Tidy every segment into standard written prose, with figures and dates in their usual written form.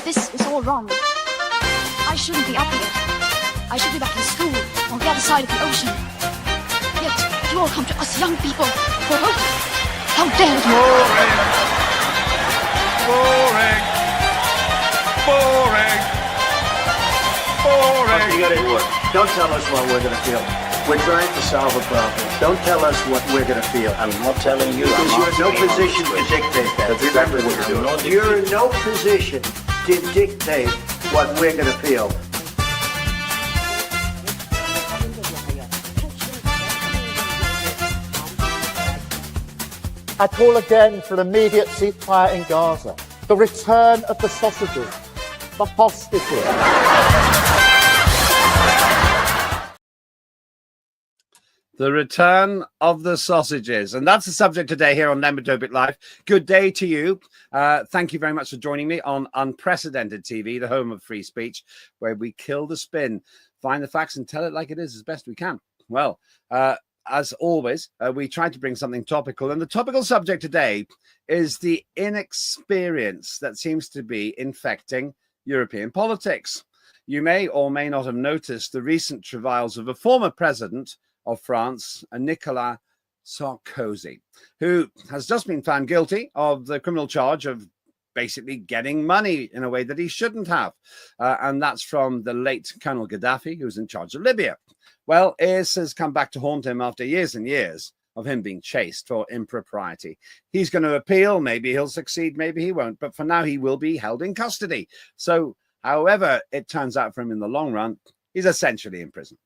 This is all wrong. I shouldn't be up here. I should be back in school on the other side of the ocean. Yet you all come to us young people for hope. How dare you! Boring. Boring. Boring. Okay, you gotta do it. Don't tell us what we're gonna feel. We're trying to solve a problem. Don't tell us what we're gonna feel. I'm not telling you. Because you're in no position to dictate that. Remember what you're doing. You're in no position to dictate what we're gonna feel. I call again for an immediate ceasefire in Gaza, the return of the sausages, the hostages. The return of the sausages. And that's the subject today here on Lembit Öpik Live. Good day to you. Thank you very much for joining me on Unprecedented TV, the home of free speech, where we kill the spin, find the facts and tell it like it is as best we can. Well, as always, we try to bring something topical. And the topical subject today is the inexperience that seems to be infecting European politics. You may or may not have noticed the recent travails of a former president of France, Nicolas Sarkozy, who has just been found guilty of the criminal charge of basically getting money in a way that he shouldn't have. And that's from the late Colonel Gaddafi, who was in charge of Libya. Well, this has come back to haunt him after years and years of him being chased for impropriety. He's going to appeal. Maybe he'll succeed, maybe he won't. But for now, he will be held in custody. So however it turns out for him in the long run, he's essentially in prison.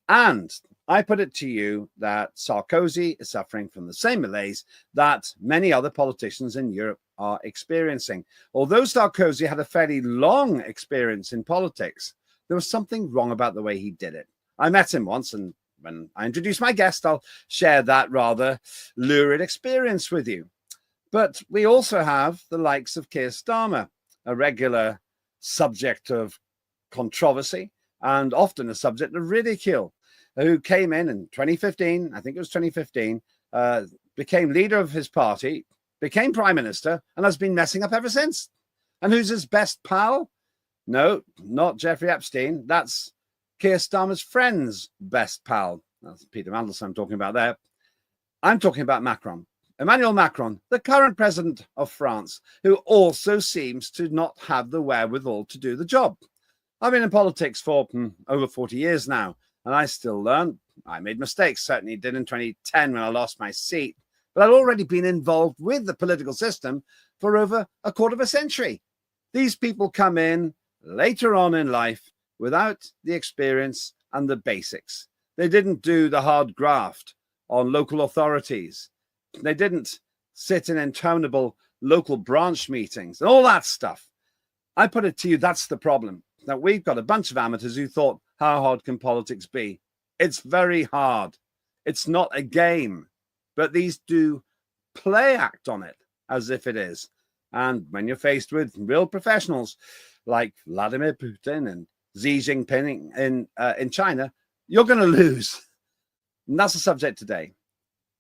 And I put it to you that Sarkozy is suffering from the same malaise that many other politicians in Europe are experiencing. Although Sarkozy had a fairly long experience in politics, there was something wrong about the way he did it. I met him once, and when I introduce my guest, I'll share that rather lurid experience with you. But we also have the likes of Keir Starmer, a regular subject of controversy and often a subject of ridicule, who came in 2015, I think it was 2015, became leader of his party, became prime minister, and has been messing up ever since. And who's his best pal? No, not Jeffrey Epstein. That's Keir Starmer's friend's best pal. That's Peter Mandelson I'm talking about there. I'm talking about Macron. Emmanuel Macron, the current president of France, who also seems to not have the wherewithal to do the job. I've been in politics for over 40 years now, and I still learn. I made mistakes, certainly did in 2010 when I lost my seat. But I'd already been involved with the political system for over a quarter of a century. These people come in later on in life without the experience and the basics. They didn't do the hard graft on local authorities. They didn't sit in interminable local branch meetings and all that stuff. I put it to you, that's the problem. That we've got a bunch of amateurs who thought, how hard can politics be? It's very hard. It's not a game. But these do play act on it as if it is. And when you're faced with real professionals like Vladimir Putin and Xi Jinping in China, you're going to lose. And that's the subject today.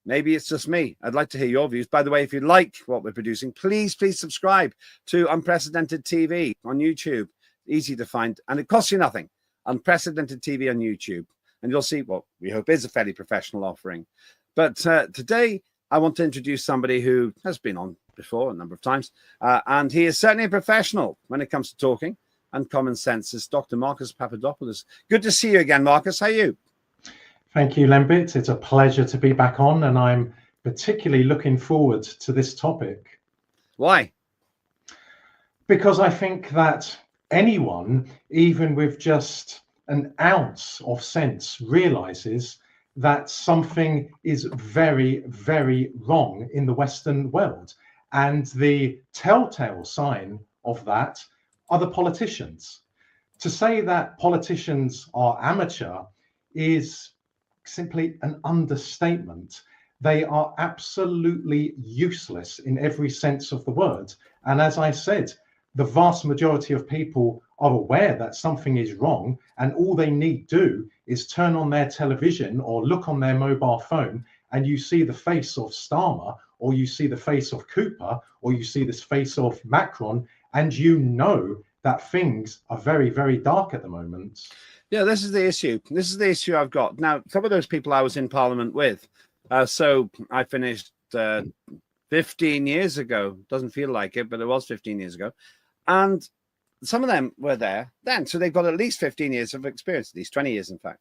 Maybe it's just me. I'd like to hear your views. By the way, if you like what we're producing, please subscribe to Unprecedented TV on YouTube. Easy to find, and it costs you nothing. Unprecedented TV on YouTube. And you'll see what we hope is a fairly professional offering. But today, I want to introduce somebody who has been on before a number of times. And he is certainly a professional when it comes to talking and common sense. Is Dr. Marcus Papadopoulos. Good to see you again, Marcus. How are you? Thank you, Lembit. It's a pleasure to be back on, and I'm particularly looking forward to this topic. Why? Because I think that anyone, even with just an ounce of sense, realizes that something is very, very wrong in the Western world. And the telltale sign of that are the politicians. To say that politicians are amateur is simply an understatement. They are absolutely useless in every sense of the word. And as I said, the vast majority of people are aware that something is wrong, and all they need do is turn on their television or look on their mobile phone, and you see the face of Starmer, or you see the face of Cooper, or you see this face of Macron, And you know that things are very, very dark at the moment. Yeah, this is the issue. This is the issue I've got. Now, some of those people I was in Parliament with. So I finished 15 years ago. Doesn't feel like it, but it was 15 years ago. And some of them were there then. So they've got at least 15 years of experience, at least 20 years, in fact.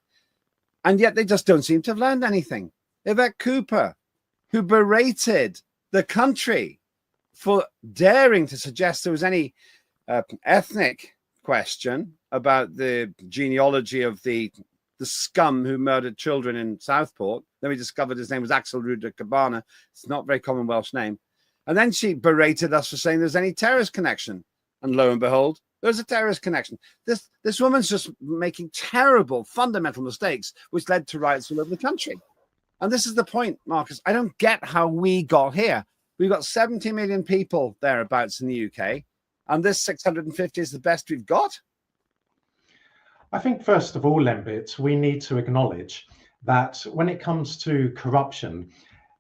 And yet they just don't seem to have learned anything. Yvette Cooper, who berated the country for daring to suggest there was any ethnic question about the genealogy of the scum who murdered children in Southport. Then we discovered his name was Axel Ruder Cabana. It's not a very common Welsh name. And then she berated us for saying there's any terrorist connection. And lo and behold, there's a terrorist connection. This woman's just making terrible, fundamental mistakes, which led to riots all over the country. And this is the point, Marcus. I don't get how we got here. We've got 70 million people thereabouts in the UK, and this 650 is the best we've got. I think, first of all, Lembit, we need to acknowledge that when it comes to corruption,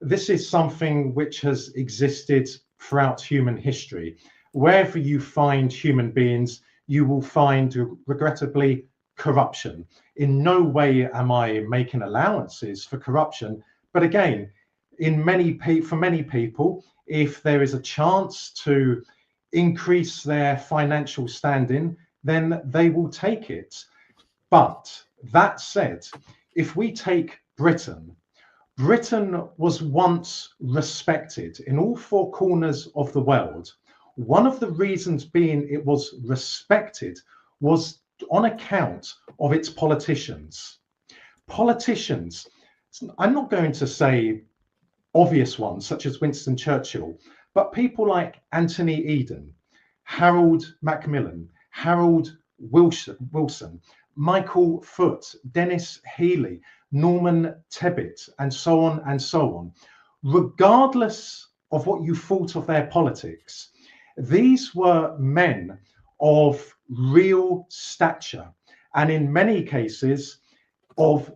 this is something which has existed throughout human history. Wherever you find human beings, you will find, regrettably, corruption. In no way am I making allowances for corruption. But again, for many people, if there is a chance to increase their financial standing, then they will take it. But that said, if we take Britain, Britain was once respected in all four corners of the world. One of the reasons being it was respected was on account of its politicians. Politicians, I'm not going to say obvious ones such as Winston Churchill, but people like Anthony Eden, Harold Macmillan, Harold Wilson, Michael Foot, Dennis Healey, Norman Tebbit, and so on and so on. Regardless of what you thought of their politics, these were men of real stature, and in many cases of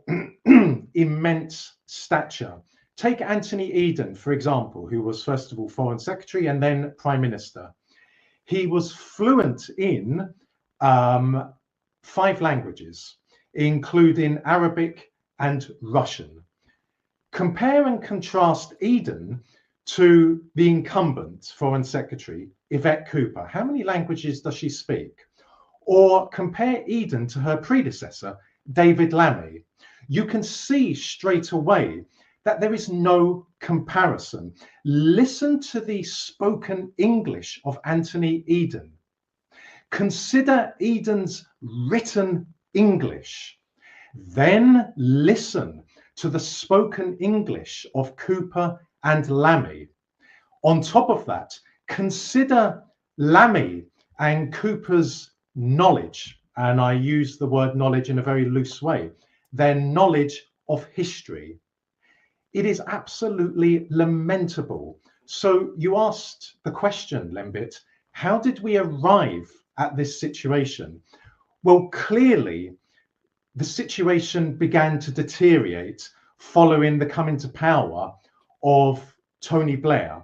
immense stature. Take Anthony Eden, for example, who was first of all Foreign Secretary and then Prime Minister. He was fluent in 5 languages, including Arabic and Russian. Compare and contrast Eden to the incumbent Foreign Secretary, Yvette Cooper. How many languages does she speak? Or compare Eden to her predecessor, David Lammy. You can see straight away that there is no comparison. Listen to the spoken English of Anthony Eden. Consider Eden's written English. Then listen to the spoken English of Cooper and Lammy. On top of that, consider Lammy and Cooper's knowledge, and I use the word knowledge in a very loose way, their knowledge of history. It is absolutely lamentable. So you asked the question, Lembit, how did we arrive at this situation? Well, clearly, the situation began to deteriorate following the coming to power of Tony Blair.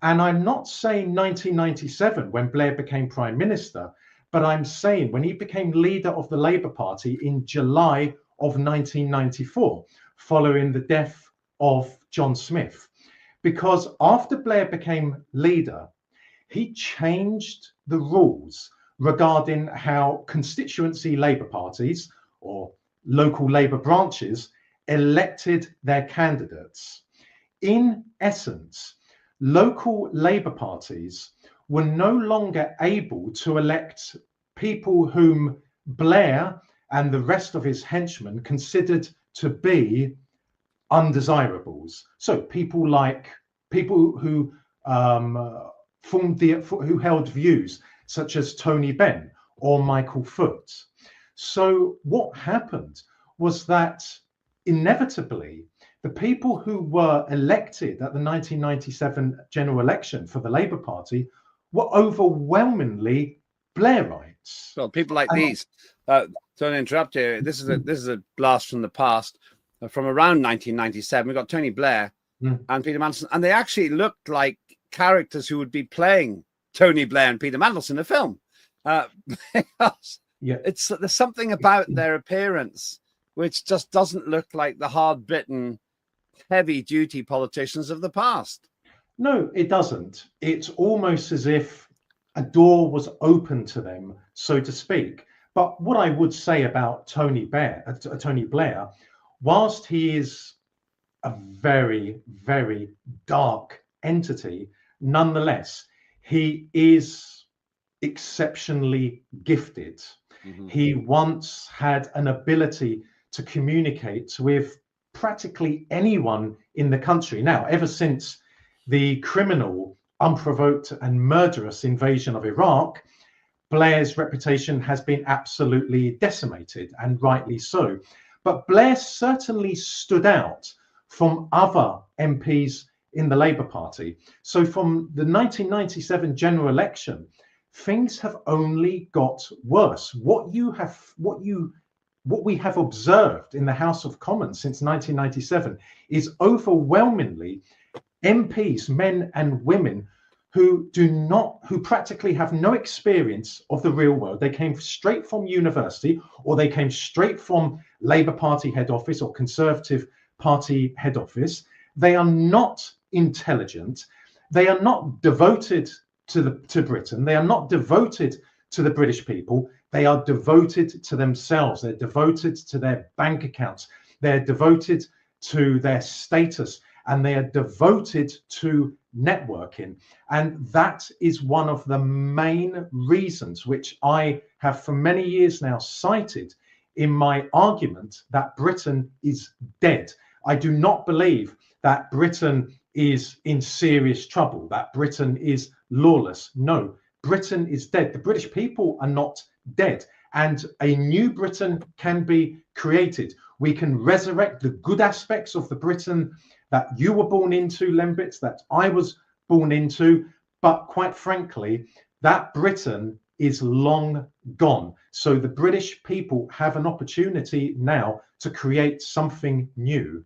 And I'm not saying 1997 when Blair became Prime Minister, but I'm saying when he became leader of the Labour Party in July of 1994, following the death of John Smith. Because after Blair became leader, he changed the rules regarding how constituency Labour parties or local Labour branches elected their candidates. In essence, local Labour parties were no longer able to elect people whom Blair and the rest of his henchmen considered to be undesirables. So people who who held views such as Tony Benn or Michael Foot. So what happened was that inevitably the people who were elected at the 1997 general election for the Labour Party were overwhelmingly Blairites. Well, people like these. Don't interrupt you. This is a blast from the past. From around 1997, we got Tony Blair and Peter Mandelson, and they actually looked like characters who would be playing Tony Blair and Peter Mandelson a film. Because Yeah. there's something about their appearance which just doesn't look like the hard-bitten, heavy-duty politicians of the past. No, it doesn't. It's almost as if a door was open to them, so to speak. But what I would say about Tony Blair, whilst he is a very, very dark entity, nonetheless, he is exceptionally gifted. Mm-hmm. He once had an ability to communicate with practically anyone in the country. Now, ever since the criminal, unprovoked and murderous invasion of Iraq, Blair's reputation has been absolutely decimated, and rightly so. But Blair certainly stood out from other MPs in the Labour Party. So from the 1997 general election, things have only got worse. What we have observed in the House of Commons since 1997 is overwhelmingly MPs, men and women, who practically have no experience of the real world. They came straight from university, or they came straight from Labour Party head office or Conservative Party head office. They are not intelligent. They are not devoted to Britain. They are not devoted to the British people. They are devoted to themselves. They're devoted to their bank accounts. They're devoted to their status, and they are devoted to networking. And that is one of the main reasons which I have for many years now cited in my argument that Britain is dead. I do not believe that Britain is in serious trouble, that Britain is lawless. No, Britain is dead. The British people are not dead, and a new Britain can be created. We can resurrect the good aspects of the Britain that you were born into, Lembit, that I was born into, but quite frankly, that Britain is long gone. So the British people have an opportunity now to create something new.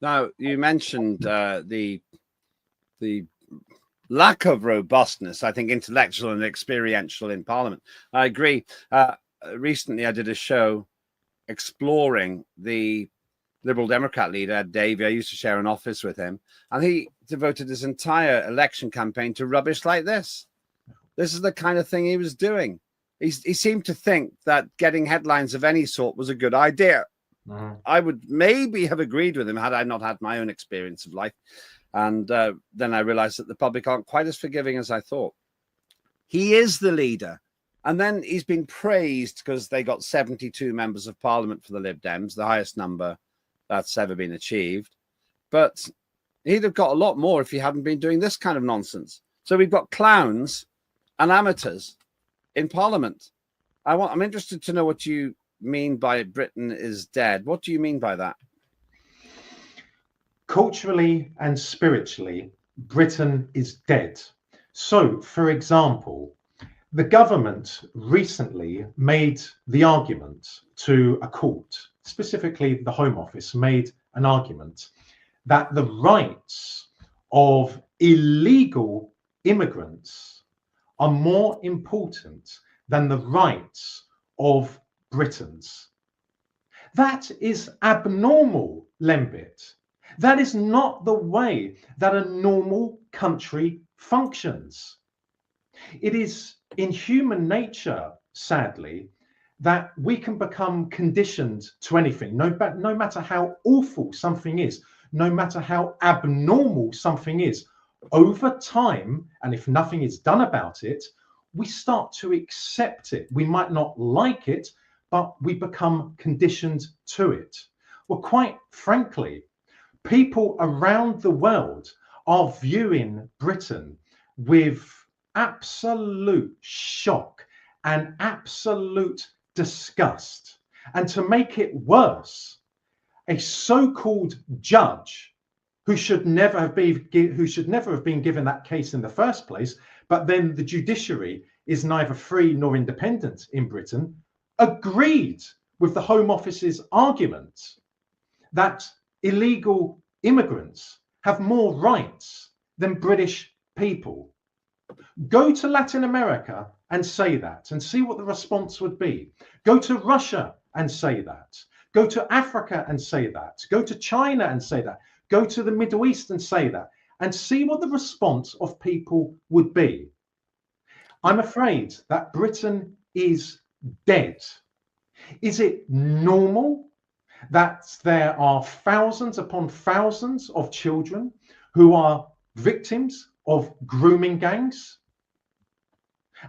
Now, you mentioned the lack of robustness, I think, intellectual and experiential in Parliament. I agree. Recently, I did a show exploring the Liberal Democrat leader, Ed Davey. I used to share an office with him, and he devoted his entire election campaign to rubbish like this. This is the kind of thing he was doing. He seemed to think that getting headlines of any sort was a good idea. I would maybe have agreed with him had I not had my own experience of life. And then I realized that the public aren't quite as forgiving as I thought. He is the leader. And then he's been praised because they got 72 members of parliament for the Lib Dems, the highest number that's ever been achieved. But he'd have got a lot more if he hadn't been doing this kind of nonsense. So we've got clowns and amateurs in parliament. I'm interested to know what you mean by Britain is dead. What do you mean by that? Culturally and spiritually, Britain is dead. So, for example, the government recently made the argument to a court, specifically the Home Office made an argument that the rights of illegal immigrants are more important than the rights of Britons. That is abnormal, Lembit. That is not the way that a normal country functions. It is in human nature, sadly, that we can become conditioned to anything, no matter how awful something is, no matter how abnormal something is. Over time, and if nothing is done about it, we start to accept it. We might not like it, but we become conditioned to it. Well, quite frankly, people around the world are viewing Britain with absolute shock and absolute disgust. And to make it worse, a so-called judge who should never have been given that case in the first place, but then the judiciary is neither free nor independent in Britain, agreed with the Home Office's argument that illegal immigrants have more rights than British people. Go to Latin America and say that and see what the response would be. Go to Russia and say that. Go to Africa and say that. Go to China and say that. Go to the Middle East and say that. And see what the response of people would be. I'm afraid that Britain is dead. Is it normal that there are thousands upon thousands of children who are victims of grooming gangs?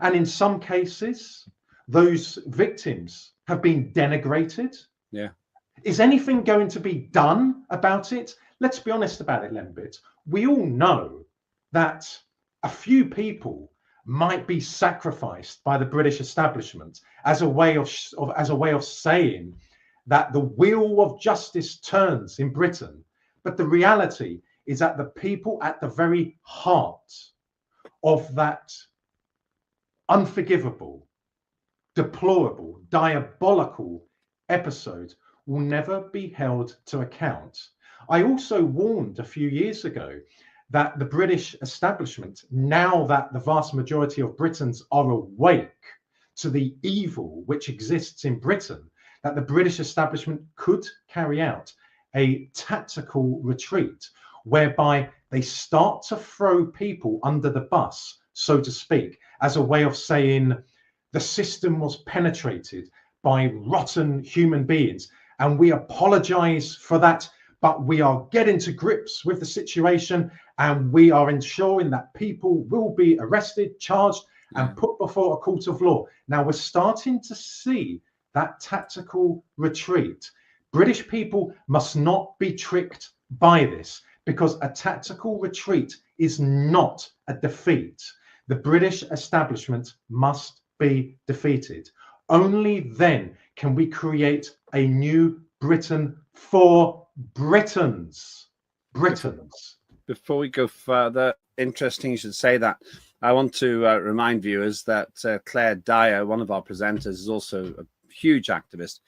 And in some cases, those victims have been denigrated. Yeah. Is anything going to be done about it? Let's be honest about it, Lembit. We all know that a few people might be sacrificed by the British establishment as a way of saying that the wheel of justice turns in Britain. But the reality is that the people at the very heart of that unforgivable, deplorable, diabolical episode will never be held to account. I also warned a few years ago that the British establishment, now that the vast majority of Britons are awake to the evil which exists in Britain, that the British establishment could carry out a tactical retreat whereby they start to throw people under the bus, so to speak, as a way of saying the system was penetrated by rotten human beings. And we apologize for that, but we are getting to grips with the situation and we are ensuring that people will be arrested, charged, and put before a court of law. Now we're starting to see that tactical retreat. British people must not be tricked by this, because a tactical retreat is not a defeat. The British establishment must be defeated. Only then can we create a new Britain for Britons. Britons. Before we go further, interesting you should say that. I want to remind viewers that Claire Dyer, one of our presenters, is also a huge activist,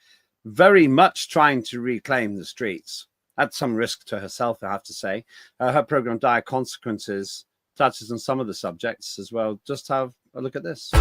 very much trying to reclaim the streets, at some risk to herself, I have to say. Her program, Dire Consequences, touches on some of the subjects as well. Just have a look at this.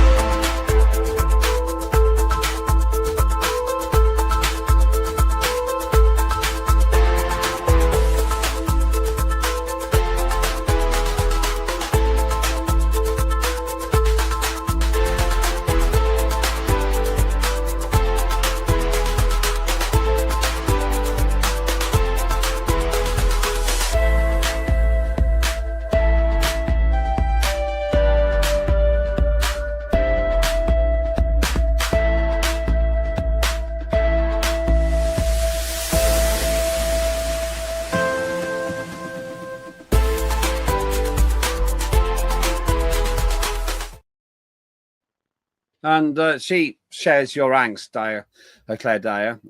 And she shares your angst, Claire Dyer.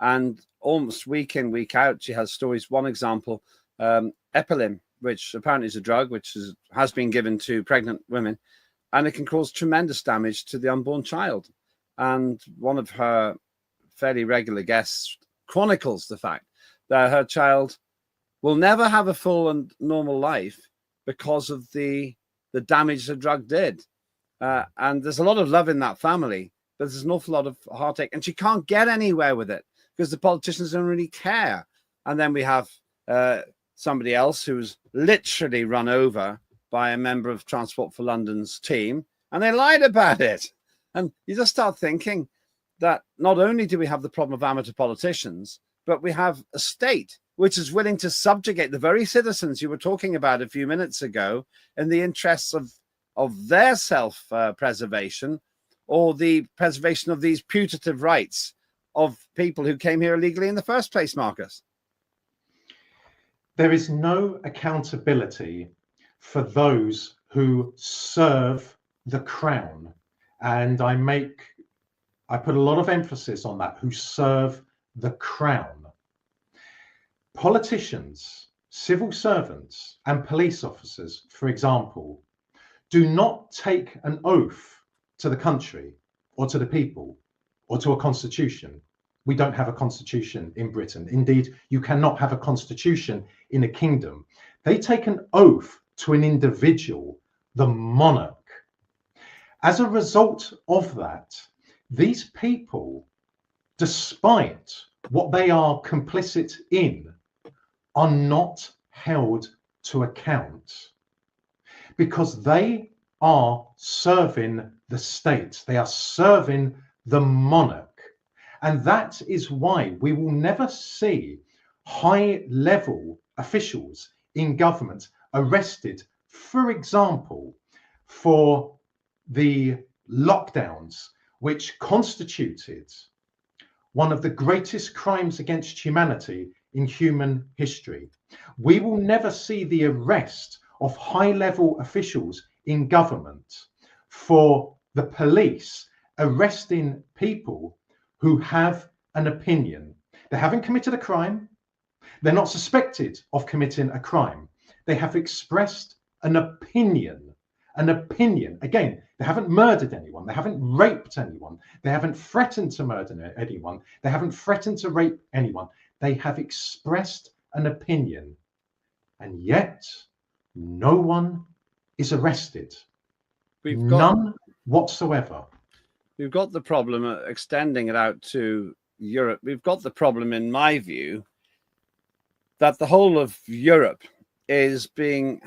And almost week in, week out, she has stories. One example, Epilim, which apparently is a drug which has been given to pregnant women, and it can cause tremendous damage to the unborn child. And one of her fairly regular guests chronicles the fact that her child will never have a full and normal life because of the damage the drug did. And there's a lot of love in that family, but there's an awful lot of heartache, and she can't get anywhere with it because the politicians don't really care. And then we have somebody else who's literally run over by a member of Transport for London's team, and they lied about it. And you just start thinking that not only do we have the problem of amateur politicians, but we have a state which is willing to subjugate the very citizens you were talking about a few minutes ago in the interests of their self-preservation or the preservation of these putative rights of people who came here illegally in the first place, Marcus. There is no accountability for those who serve the crown. And I put a lot of emphasis on that, who serve the crown. Politicians, civil servants, and police officers, for example, do not take an oath to the country or to the people or to a constitution. We don't have a constitution in Britain. Indeed, you cannot have a constitution in a kingdom. They take an oath to an individual the monarch. As a result of that, these people, despite what they are complicit in, are not held to account because they are serving the state. They are serving the monarch. And that is why we will never see high-level officials in government arrested, for example, for the lockdowns, which constituted one of the greatest crimes against humanity in human history. We will never see the arrest of high-level officials in government for the police arresting people who have an opinion. They haven't committed a crime. They're not suspected of committing a crime. They have expressed an opinion. An opinion. Again, they haven't murdered anyone. They haven't raped anyone. They haven't threatened to murder anyone. They haven't threatened to rape anyone. They have expressed an opinion. And yet, no one is arrested. None whatsoever. We've got the problem, extending it out to Europe. We've got the problem, in my view, that the whole of Europe is being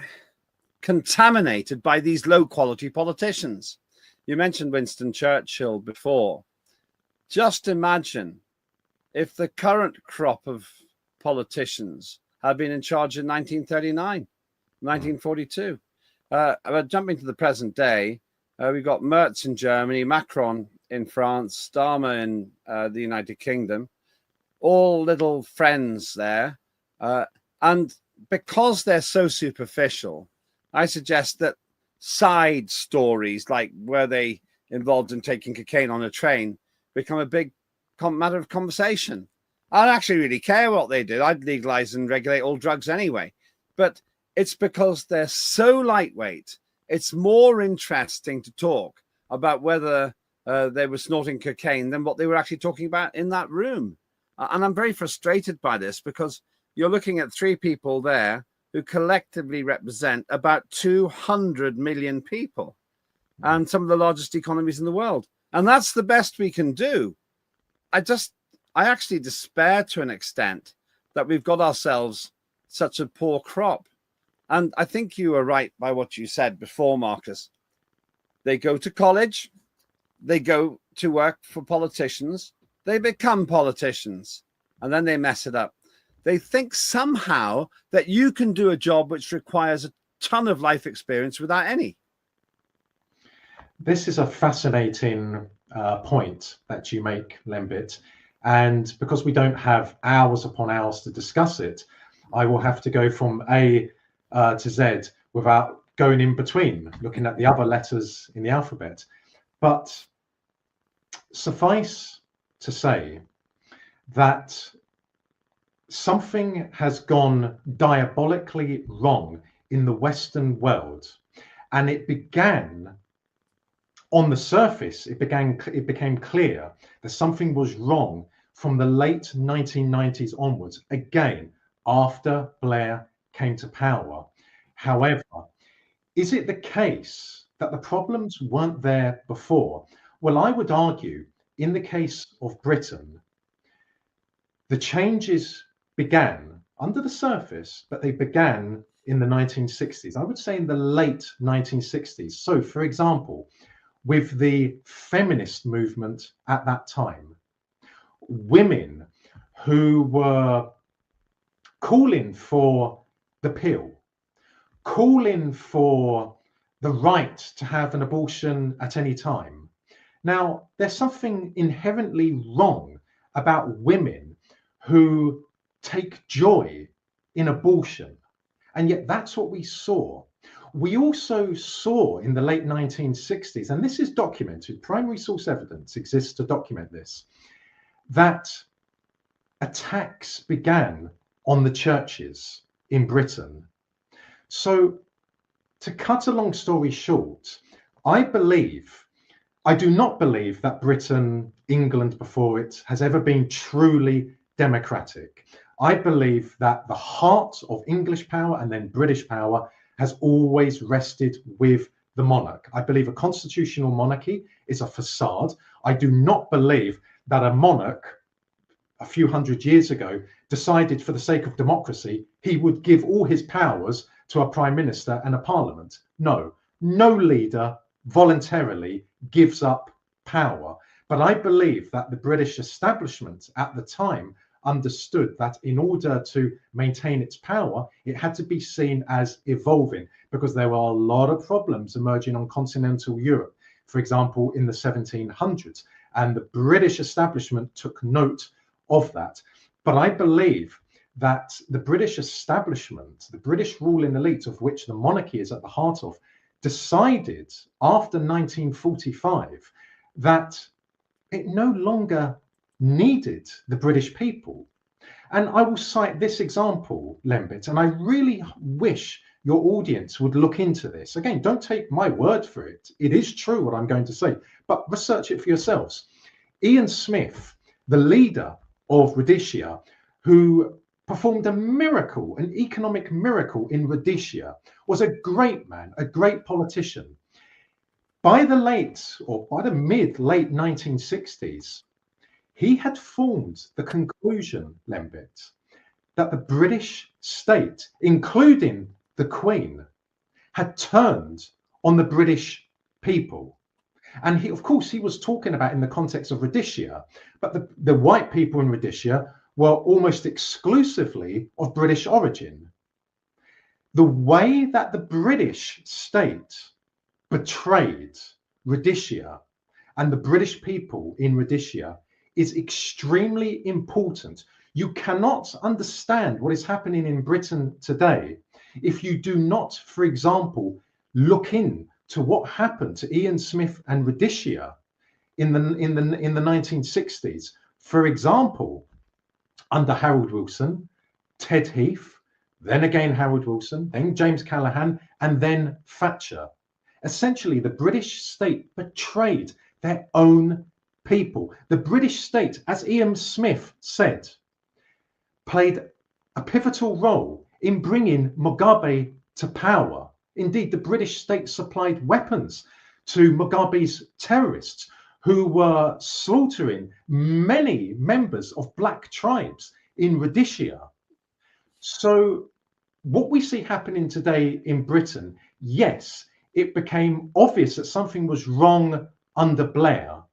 contaminated by these low-quality politicians. You mentioned Winston Churchill before. Just imagine if the current crop of politicians had been in charge in 1939, 1942. Jumping to the present day, we've got Merz in Germany, Macron in France, Starmer in the United Kingdom, all little friends there. And because they're so superficial, I suggest that side stories, like were they involved in taking cocaine on a train, become a big matter of conversation. I don't actually really care what they did. I'd legalize and regulate all drugs anyway. But it's because they're so lightweight, it's more interesting to talk about whether they were snorting cocaine than what they were actually talking about in that room. And I'm very frustrated by this because you're looking at three people there who collectively represent about 200 million people and some of the largest economies in the world. And that's the best we can do. I actually despair to an extent that we've got ourselves such a poor crop. And I think you were right by what you said before, Marcus. They go to college, they go to work for politicians, they become politicians, and then they mess it up. They think somehow that you can do a job which requires a ton of life experience without any. This is a fascinating point that you make, Lembit. And because we don't have hours upon hours to discuss it, I will have to go from A to Z without going in between, looking at the other letters in the alphabet. But suffice to say that something has gone diabolically wrong in the Western world, and it began on the surface. It became clear that something was wrong from the late 1990s onwards, again after Blair came to power. However, is it the case that the problems weren't there before? Well, I would argue in the case of Britain, the changes began under the surface, but they began in the 1960s. I would say in the late 1960s. So, for example, with the feminist movement at that time, women who were calling for the pill, calling for the right to have an abortion at any time. Now, there's something inherently wrong about women who take joy in abortion. And yet that's what we saw. We also saw in the late 1960s, and this is documented, primary source evidence exists to document this, that attacks began on the churches in Britain. So to cut a long story short, I do not believe that Britain, England before it, has ever been truly democratic. I believe that the heart of English power and then British power has always rested with the monarch. I believe a constitutional monarchy is a facade. I do not believe that a monarch a few hundred years ago decided for the sake of democracy he would give all his powers to a prime minister and a parliament. No, no leader voluntarily gives up power. But I believe that the British establishment at the time understood that in order to maintain its power, it had to be seen as evolving, because there were a lot of problems emerging on continental Europe, for example, in the 1700s. And the British establishment took note of that. But I believe that the British establishment, the British ruling elite, of which the monarchy is at the heart of, decided after 1945 that it no longer needed the British people. And I will cite this example, Lembit, and I really wish your audience would look into this. Again, don't take my word for it. It is true what I'm going to say, but research it for yourselves. Ian Smith, the leader of Rhodesia, who performed a miracle, an economic miracle in Rhodesia, was a great man, a great politician. By the mid-late 1960s, he had formed the conclusion, Lembit, that the British state, including the Queen, had turned on the British people. And he, of course, he was talking about in the context of Rhodesia, but the white people in Rhodesia were almost exclusively of British origin. The way that the British state betrayed Rhodesia and the British people in Rhodesia is extremely important. You cannot understand what is happening in Britain today if you do not, for example, look into what happened to Ian Smith and Rhodesia in the 1960s. For example, under Harold Wilson, Ted Heath, then again Harold Wilson, then James Callaghan, and then Thatcher. Essentially, the British state betrayed their own people. The British state, as Ian Smith said, played a pivotal role in bringing Mugabe to power. Indeed, the British state supplied weapons to Mugabe's terrorists, who were slaughtering many members of black tribes in Rhodesia. So what we see happening today in Britain, yes, it became obvious that something was wrong under Blair,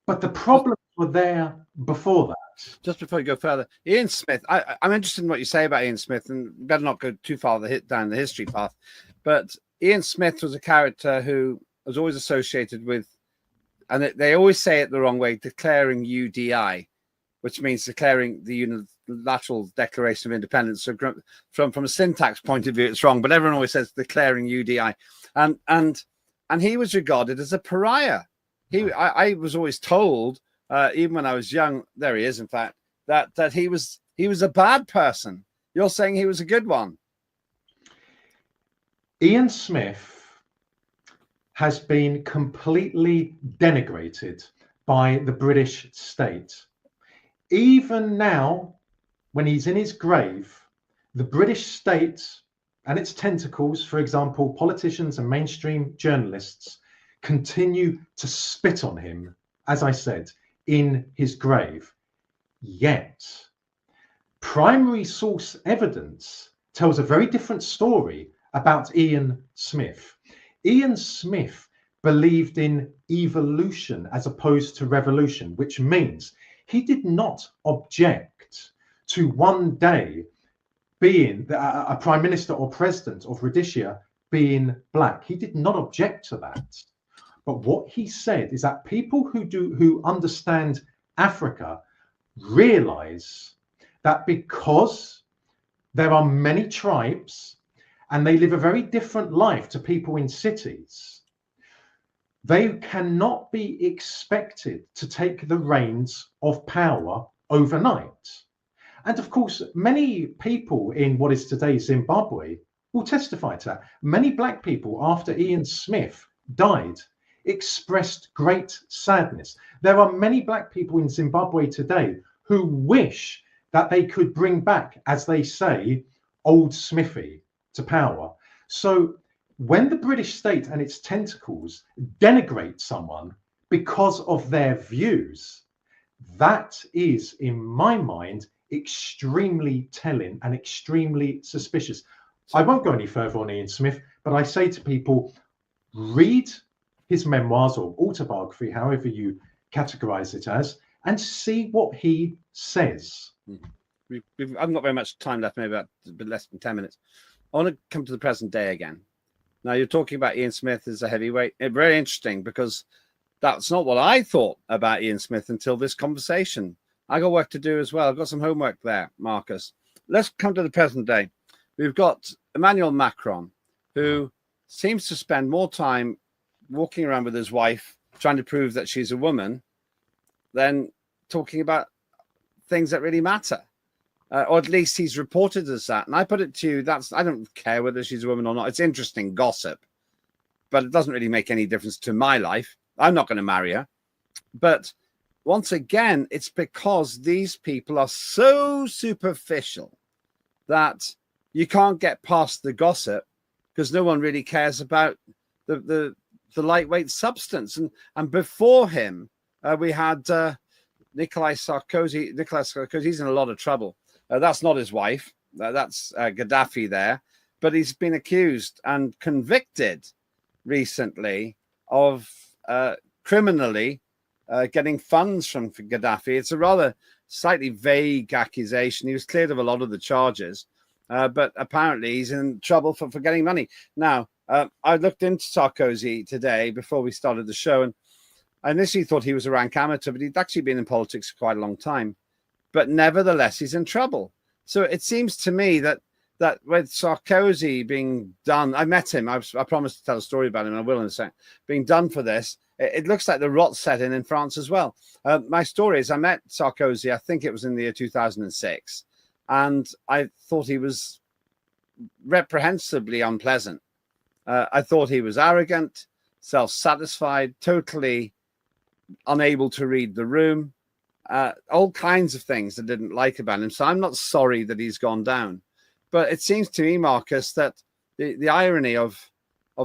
but the problems were there before that. Just before you go further, Ian Smith, I'm interested in what you say about Ian Smith, and better not go too far down the history path. But Ian Smith was a character who was always associated with, and they always say it the wrong way, declaring UDI, which means declaring the Unilateral Declaration of Independence. So from a syntax point of view, it's wrong, but everyone always says declaring UDI. And he was regarded as a pariah. I was always told, even when I was young, there he is, in fact, that he was a bad person. You're saying he was a good one. Ian Smith has been completely denigrated by the British state. Even now, when he's in his grave, the British state and its tentacles, for example, politicians and mainstream journalists, continue to spit on him, as I said, in his grave. Yet, primary source evidence tells a very different story about Ian Smith. Ian Smith believed in evolution as opposed to revolution, which means he did not object to one day being a prime minister or president of Rhodesia being black. He did not object to that. But what he said is that people who understand Africa realize that because there are many tribes and they live a very different life to people in cities, they cannot be expected to take the reins of power overnight. And of course, many people in what is today Zimbabwe will testify to that. Many black people, after Ian Smith died, expressed great sadness. There are many black people in Zimbabwe today who wish that they could bring back, as they say, old Smithy to power. So when the British state and its tentacles denigrate someone because of their views, that is, in my mind, extremely telling and extremely suspicious. I won't go any further on Ian Smith, but I say to people, read his memoirs or autobiography, however you categorize it as, and see what he says. I've not very much time left, maybe about a bit less than 10 minutes. I want to come to the present day again. Now, you're talking about Ian Smith as a heavyweight. It's very interesting because that's not what I thought about Ian Smith until this conversation. I got work to do as well. I've got some homework there, Marcus. Let's come to the present day. We've got Emmanuel Macron, who seems to spend more time walking around with his wife, trying to prove that she's a woman, than talking about things that really matter. Or at least he's reported as that. And I put it to you, I don't care whether she's a woman or not. It's interesting gossip, but it doesn't really make any difference to my life. I'm not going to marry her. But once again, it's because these people are so superficial that you can't get past the gossip because no one really cares about the lightweight substance. And before him, we had Nicolas Sarkozy. Nicolas Sarkozy, he's in a lot of trouble. That's not his wife. That's Gaddafi there. But he's been accused and convicted recently of criminally getting funds from Gaddafi. It's a rather slightly vague accusation. He was cleared of a lot of the charges, but apparently he's in trouble for getting money. Now, I looked into Sarkozy today before we started the show, and I initially thought he was a rank amateur, but he'd actually been in politics for quite a long time. But nevertheless, he's in trouble. So it seems to me that with Sarkozy being done, I met him. I promised to tell a story about him, and I will in a second. Being done for this, it looks like the rot set in France as well. My story is I met Sarkozy, I think it was in the year 2006, and I thought he was reprehensibly unpleasant. I thought he was arrogant, self-satisfied, totally unable to read the room, all kinds of things I didn't like about him. So I'm not sorry that he's gone down. But it seems to me, Marcus, that the irony of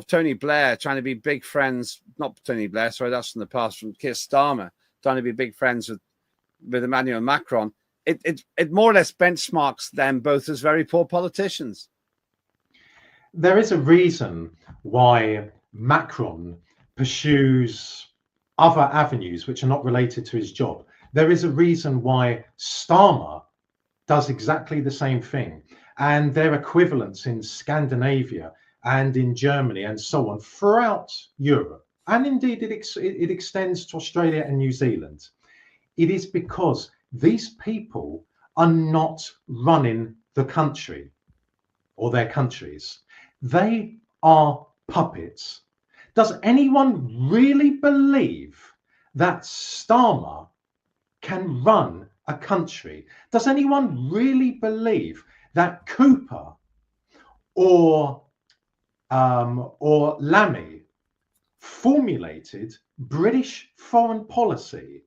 Tony Blair trying to be big friends, not Tony Blair, sorry, that's from the past, from Keir Starmer, trying to be big friends with Emmanuel Macron, it more or less benchmarks them both as very poor politicians. There is a reason why Macron pursues other avenues which are not related to his job. There is a reason why Starmer does exactly the same thing. And their equivalents in Scandinavia and in Germany and so on throughout Europe. And indeed, it extends to Australia and New Zealand. It is because these people are not running the country or their countries. They are puppets. Does anyone really believe that Starmer can run a country? Does anyone really believe that Cooper or Lammy formulated British foreign policy?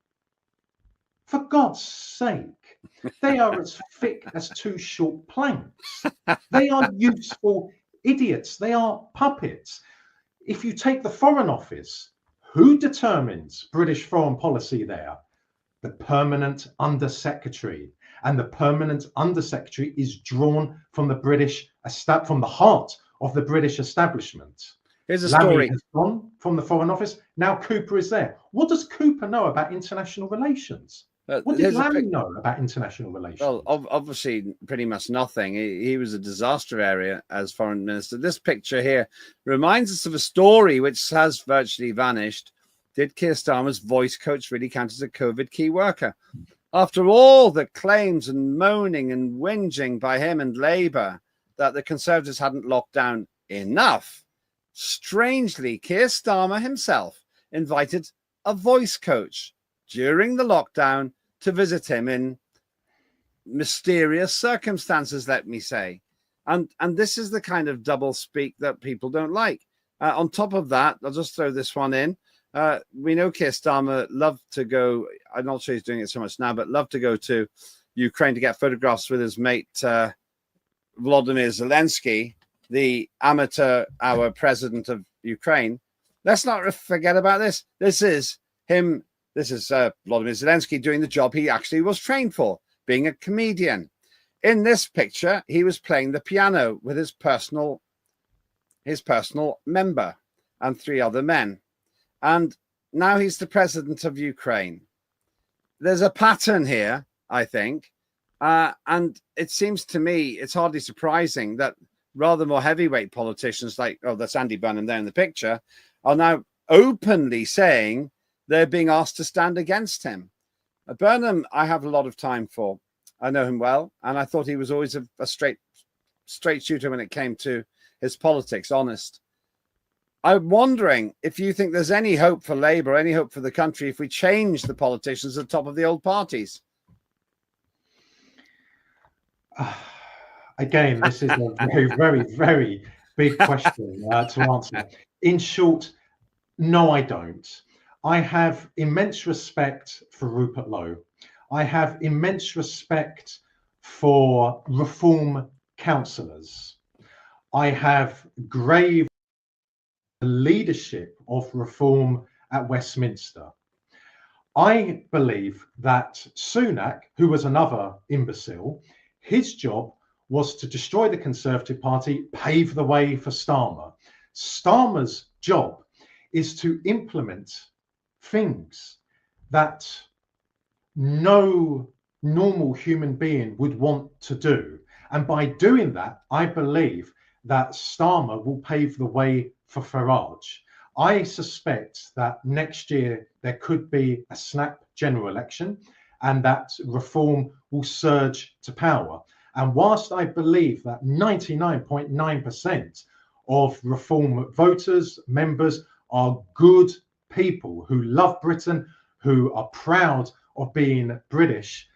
For God's sake, they are as thick as two short planks. They are useful idiots. They are puppets. If you take the Foreign Office, who determines British foreign policy there? The permanent undersecretary. And the permanent undersecretary is drawn from the from the heart of the British establishment. Here's a Lammy story. has gone from the Foreign Office. Now Cooper is there. What does Cooper know about international relations? What did Lammy know about international relations? Well, obviously, pretty much nothing. He was a disaster area as foreign minister. This picture here reminds us of a story which has virtually vanished. Did Keir Starmer's voice coach really count as a COVID key worker? After all the claims and moaning and whinging by him and Labour that the Conservatives hadn't locked down enough, strangely, Keir Starmer himself invited a voice coach during the lockdown to visit him in mysterious circumstances, let me say. And this is the kind of double speak that people don't like. On top of that, I'll just throw this one in. We know Keir Starmer loved to go, I'm not sure he's doing it so much now, but loved to go to Ukraine to get photographs with his mate, Volodymyr Zelensky. the amateur hour president of Ukraine. Let's not forget about this. This is him. This is Vladimir Zelensky doing the job he actually was trained for, being a comedian. In this picture, he was playing the piano with his personal member and 3 other men. And now he's the president of Ukraine. There's a pattern here, I think. And it seems to me it's hardly surprising that rather more heavyweight politicians like, oh, that's Andy Burnham there in the picture, are now openly saying they're being asked to stand against him. Burnham, I have a lot of time for. I know him well, and I thought he was always a straight shooter when it came to his politics, honest. I'm wondering if you think there's any hope for Labour, any hope for the country if we change the politicians at the top of the old parties. Again, this is a very, very, very big question to answer. In short, no, I don't. I have immense respect for Rupert Lowe. I have immense respect for reform councillors. I have grave leadership of reform at Westminster. I believe that Sunak, who was another imbecile, his job was to destroy the Conservative Party, pave the way for Starmer. Starmer's job is to implement things that no normal human being would want to do. And by doing that, I believe that Starmer will pave the way for Farage. I suspect that next year there could be a snap general election and that reform will surge to power. And whilst I believe that 99.9% of reform voters, members are good people who love Britain, who are proud of being British,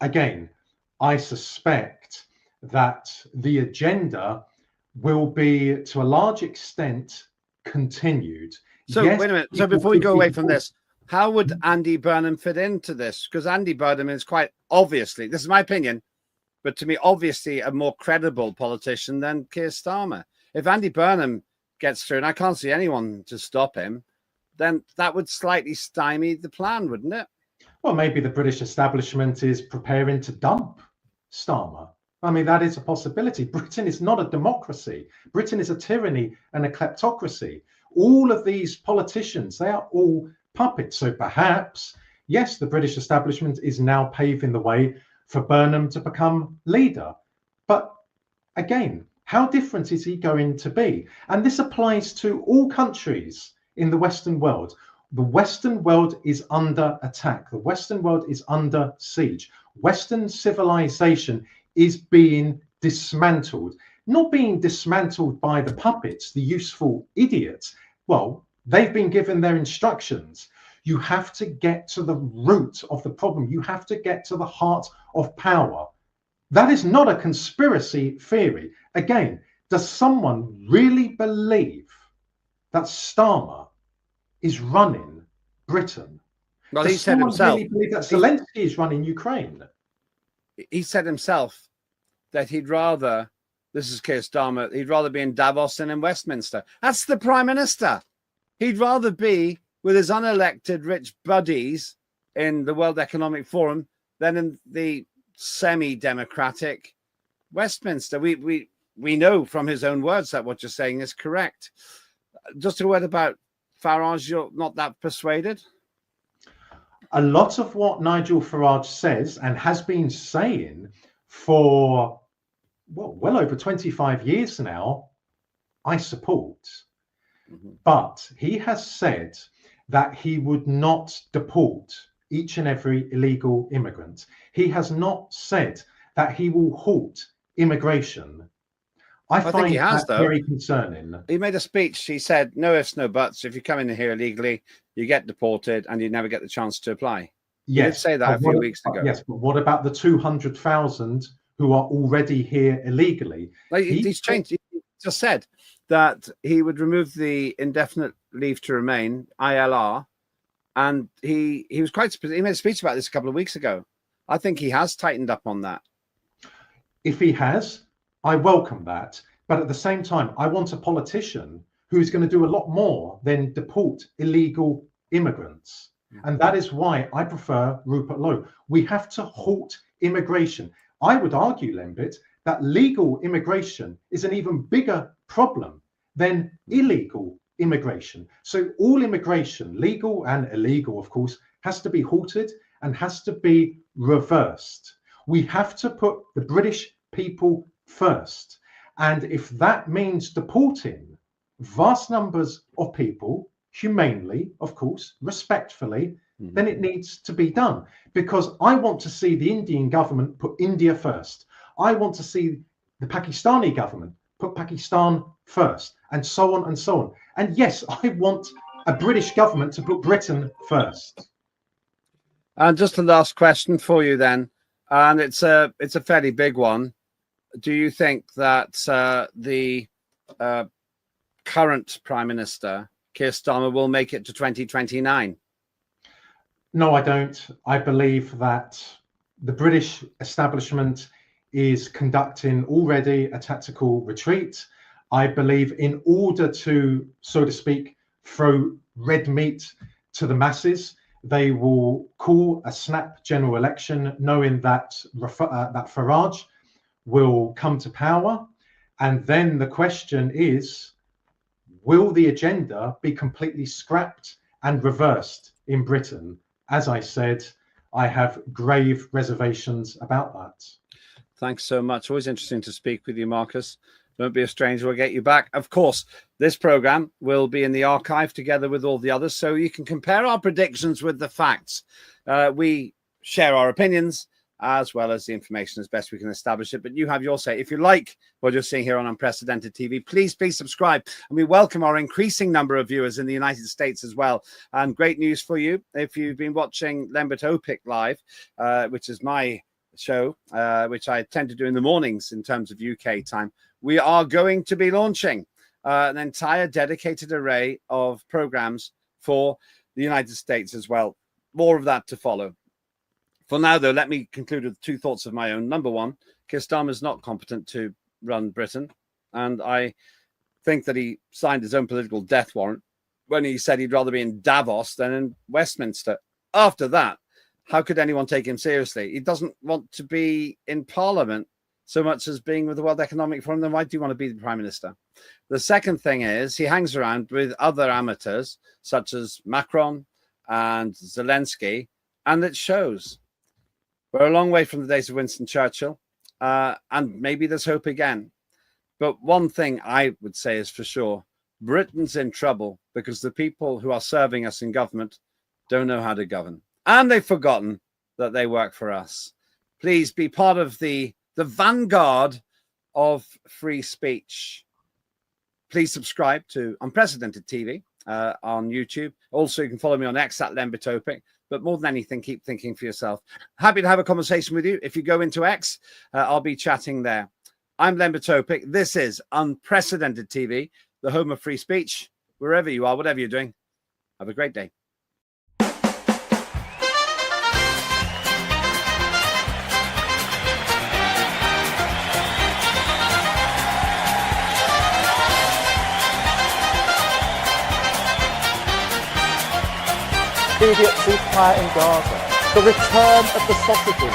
again, I suspect that the agenda will be, to a large extent, continued. So Yes, wait a minute. So before we go away from this, how would Andy Burnham fit into this? Because Andy Burnham is quite obviously, this is my opinion, but to me, obviously a more credible politician than Keir Starmer. If Andy Burnham gets through, and I can't see anyone to stop him, then that would slightly stymie the plan, wouldn't it? Well, maybe the British establishment is preparing to dump Starmer. I mean, that is a possibility. Britain is not a democracy. Britain is a tyranny and a kleptocracy. All of these politicians, they are all puppets. So perhaps, yes, the British establishment is now paving the way for Burnham to become leader. But again, how different is he going to be? And this applies to all countries in the Western world. The Western world is under attack. The Western world is under siege. Western civilization is being dismantled, not being dismantled by the puppets, the useful idiots. Well, they've been given their instructions. You have to get to the root of the problem. You have to get to the heart of power. That is not a conspiracy theory. Again, does someone really believe that Starmer is running Britain? Well, Does he said someone himself. really believe that Zelensky is running Ukraine? He said himself that he'd rather, this is Keir Starmer, he'd rather be in Davos than in Westminster. That's the Prime Minister. He'd rather be with his unelected rich buddies in the World Economic Forum than in the semi-democratic Westminster. We know from his own words that what you're saying is correct. Just a word about Farage, you're not that persuaded? A lot of what Nigel Farage says and has been saying for well over 25 years now, I support. But he has said that he would not deport each and every illegal immigrant. He has not said that he will halt immigration. I think find he has, that though. very concerning. He made a speech. He said, no ifs, no buts. If you come in here illegally, you get deported and you never get the chance to apply. Yes, he did say that a few weeks ago. Yes, but what about the 200,000 who are already here illegally? Like, he's changed. He just said that he would remove the indefinite leave to remain, ILR, and he was quite. He made a speech about this a couple of weeks ago. I think he has tightened up on that. If he has, I welcome that. But at the same time, I want a politician who's going to do a lot more than deport illegal immigrants. And that is why I prefer Rupert Lowe. We have to halt immigration. I would argue, Lembit, that legal immigration is an even bigger problem than illegal immigration. So all immigration, legal and illegal, of course, has to be halted and has to be reversed. We have to put the British people first. And if that means deporting vast numbers of people, humanely, of course, respectfully, then it needs to be done. Because I want to see the Indian government put India first. I want to see the Pakistani government put Pakistan first, and so on and so on. And yes, I want a British government to put Britain first. And just a last question for you then, and it's a fairly big one. Do you think that the current Prime Minister, Keir Starmer, will make it to 2029? No, I don't. I believe that the British establishment is conducting already a tactical retreat. I believe in order to, so to speak, throw red meat to the masses, they will call a snap general election, knowing that that Farage will come to power. And then the question is, will the agenda be completely scrapped and reversed in Britain? As I said, I have grave reservations about that. Thanks so much. Always interesting to speak with you, Marcus. Don't be a stranger. We'll get you back. Of course, this program will be in the archive together with all the others, so you can compare our predictions with the facts. We share our opinions as well as the information as best we can establish it. But you have your say. If you like what you're seeing here on Unprecedented TV, please subscribe. And we welcome our increasing number of viewers in the United States as well. And great news for you. If you've been watching Lembit Öpik live, which is my show, which I tend to do in the mornings in terms of UK time, we are going to be launching an entire dedicated array of programs for the United States as well. More of that to follow. For now, though, let me conclude with two thoughts of my own. Number one, Keir Starmer is not competent to run Britain. And I think that he signed his own political death warrant when he said he'd rather be in Davos than in Westminster. After that, how could anyone take him seriously? He doesn't want to be in Parliament so much as being with the World Economic Forum. Then why do you want to be the Prime Minister? The second thing is he hangs around with other amateurs such as Macron and Zelensky, and it shows. We're a long way from the days of Winston Churchill, and maybe there's hope again. But one thing I would say is for sure, Britain's in trouble because the people who are serving us in government don't know how to govern. And they've forgotten that they work for us. Please be part of the vanguard of free speech. Please subscribe to Unprecedented TV on YouTube. Also, you can follow me on X at Lembit Öpik. But more than anything, keep thinking for yourself. Happy to have a conversation with you. If you go into X, I'll be chatting there. I'm Lembit Öpik. This is Unprecedented TV, the home of free speech. Wherever you are, whatever you're doing, have a great day. Immediate ceasefire in Gaza, the return of the sausages.